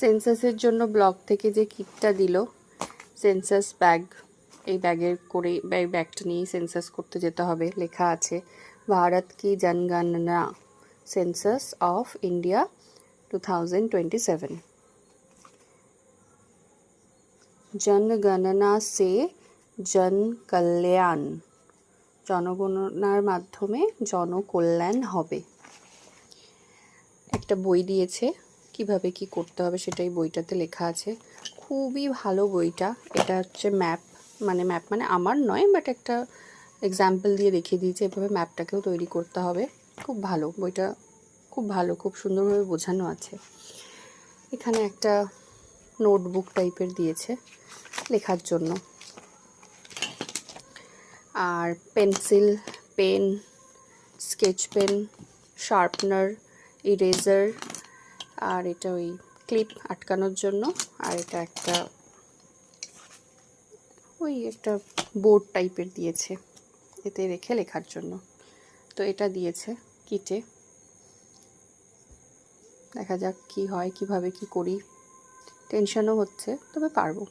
সেন্সাসের জন্য ব্লগ থেকে যে কিটটা দিল, সেন্সাস ব্যাগ, এই ব্যাগের করে ব্যাগটা নিয়ে সেন্সাস করতে যেতে হবে। লেখা আছে ভারত কি জনগণনা, সেন্সাস অফ ইন্ডিয়া 2027। জনগণনা সে জন কল্যাণ, জনগণনার মাধ্যমে জনকল্যাণ হবে। একটা বই দিয়েছে, কিভাবে কি করতে হবে সেটাই বইটাতে লেখা আছে। খুবই ভালো বইটা। এটা হচ্ছে ম্যাপ, ম্যাপ মানে আমার নয়, বাট একটা এক্সাম্পল দিয়ে দেখিয়ে দিয়েছে এভাবে ম্যাপটাকেও তৈরি করতে হবে। খুব ভালো বইটা, খুব ভালো, খুব সুন্দরভাবে বোঝানো আছে। এখানে একটা নোটবুক টাইপের দিয়েছে লেখার জন্য, আর pencil, pen, sketch pen, sharpener, eraser, আর এটা ওই ক্লিপ আটকানোর জন্য, আর এটা একটা একটা বোর্ড টাইপের দিয়েছে এতে রেখে লেখার জন্য। তো এটা দিয়েছে কিটে। দেখা যাক কি হয়, কিভাবে কি করি। টেনশনও হচ্ছে, তবে পারবো।